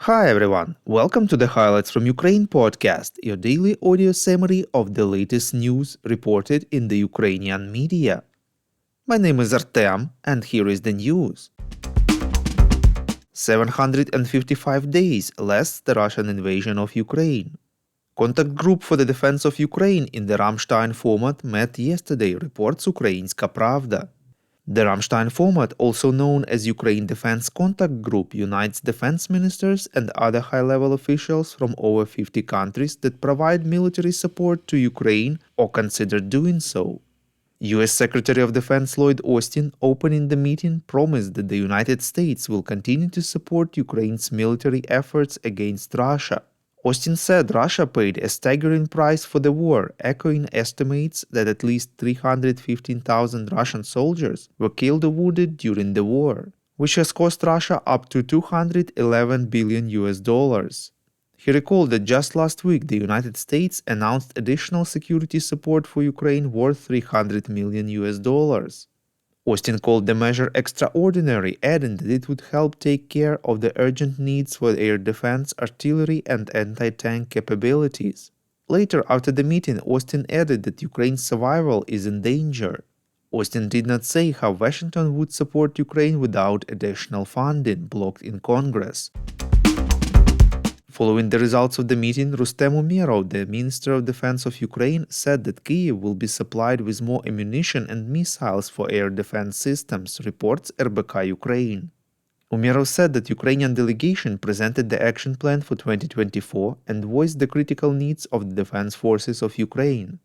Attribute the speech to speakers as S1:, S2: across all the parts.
S1: Hi everyone, welcome to the Highlights from Ukraine podcast, your daily audio summary of the latest news reported in the Ukrainian media. My name is Artem, and here is the news. 755 days less the Russian invasion of Ukraine. Contact group for the defense of Ukraine in the Ramstein format met yesterday, reports Ukrainska Pravda. The Ramstein format, also known as Ukraine Defense Contact Group, unites defense ministers and other high-level officials from over 50 countries that provide military support to Ukraine or consider doing so. US Secretary of Defense Lloyd Austin, opening the meeting, promised that the United States will continue to support Ukraine's military efforts against Russia. Austin said Russia paid a staggering price for the war, echoing estimates that at least 315,000 Russian soldiers were killed or wounded during the war, which has cost Russia up to $211 billion. He recalled that just last week the United States announced additional security support for Ukraine worth $300 million. Austin called the measure extraordinary, adding that it would help take care of the urgent needs for air defense, artillery, and anti-tank capabilities. Later, after the meeting, Austin added that Ukraine's survival is in danger. Austin did not say how Washington would support Ukraine without additional funding, blocked in Congress. Following the results of the meeting, Rustem Umerov, the Minister of Defense of Ukraine, said that Kyiv will be supplied with more ammunition and missiles for air defense systems, reports RBK Ukraine. Umerov said that Ukrainian delegation presented the action plan for 2024 and voiced the critical needs of the defense forces of Ukraine.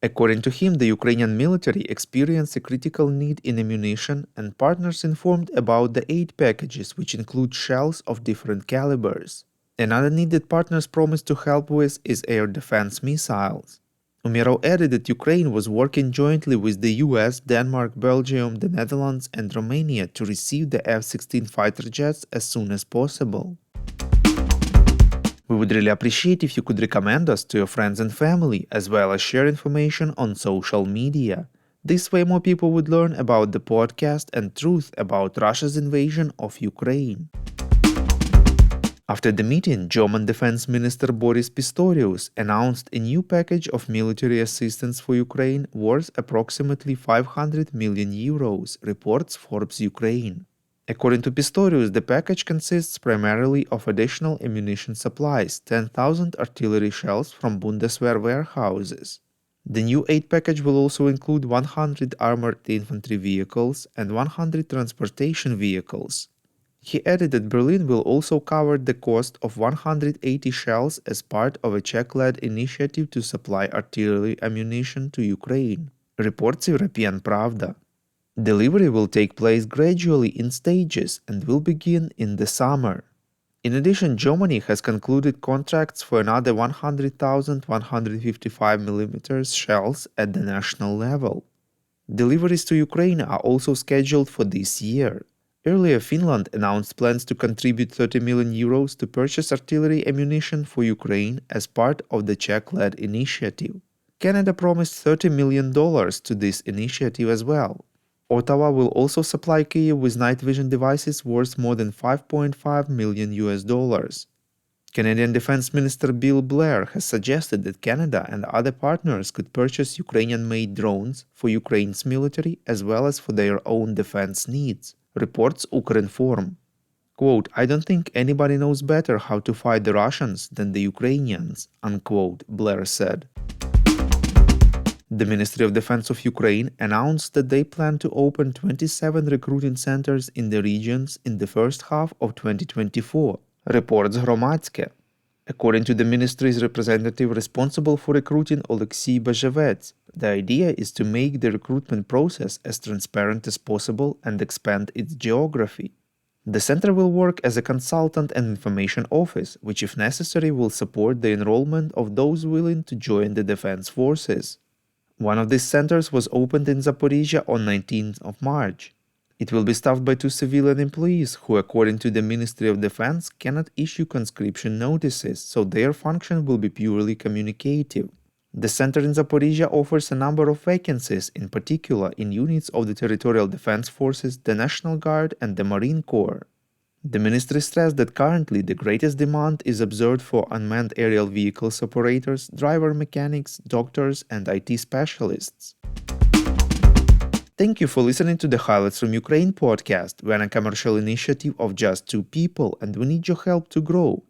S1: According to him, the Ukrainian military experienced a critical need in ammunition, and partners informed about the aid packages, which include shells of different calibers. Another need that partners promised to help with is air defense missiles. Umerov added that Ukraine was working jointly with the US, Denmark, Belgium, the Netherlands, and Romania to receive the F-16 fighter jets as soon as possible. We would really appreciate if you could recommend us to your friends and family, as well as share information on social media. This way more people would learn about the podcast and truth about Russia's invasion of Ukraine. After the meeting, German Defense Minister Boris Pistorius announced a new package of military assistance for Ukraine worth approximately 500 million euros, reports Forbes Ukraine. According to Pistorius, the package consists primarily of additional ammunition supplies, 10,000 artillery shells from Bundeswehr warehouses. The new aid package will also include 100 armored infantry vehicles and 100 transportation vehicles. He added that Berlin will also cover the cost of 180 shells as part of a Czech-led initiative to supply artillery ammunition to Ukraine, reports European Pravda. Delivery will take place gradually in stages and will begin in the summer. In addition, Germany has concluded contracts for another 100,000 155mm shells at the national level. Deliveries to Ukraine are also scheduled for this year. Earlier, Finland announced plans to contribute 30 million euros to purchase artillery ammunition for Ukraine as part of the Czech-led initiative. Canada promised $30 million to this initiative as well. Ottawa will also supply Kyiv with night vision devices worth more than $5.5 million. Canadian Defense Minister Bill Blair has suggested that Canada and other partners could purchase Ukrainian-made drones for Ukraine's military as well as for their own defense needs, reports Ukrinform. Quote, "I don't think anybody knows better how to fight the Russians than the Ukrainians," unquote, Blair said. The Ministry of Defense of Ukraine announced that they plan to open 27 recruiting centers in the regions in the first half of 2024, reports Hromadske. According to the ministry's representative responsible for recruiting, Oleksiy Bazhevets, the idea is to make the recruitment process as transparent as possible and expand its geography. The center will work as a consultant and information office, which if necessary will support the enrollment of those willing to join the defense forces. One of these centers was opened in Zaporizhia on 19th of March. It will be staffed by 2 civilian employees who, according to the Ministry of Defense, cannot issue conscription notices, so their function will be purely communicative. The center in Zaporizhia offers a number of vacancies, in particular in units of the Territorial Defense Forces, the National Guard, and the Marine Corps. The ministry stressed that currently the greatest demand is observed for unmanned aerial vehicles operators, driver mechanics, doctors, and IT specialists. Thank you for listening to the Highlights from Ukraine podcast. We're a commercial initiative of just two people and we need your help to grow.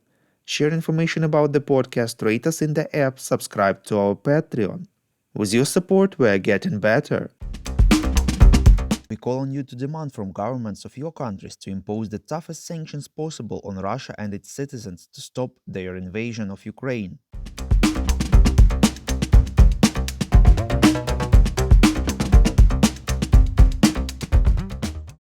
S1: Share information about the podcast, rate us in the app, subscribe to our Patreon. With your support, we're getting better. We call on you to demand from governments of your countries to impose the toughest sanctions possible on Russia and its citizens to stop their invasion of Ukraine.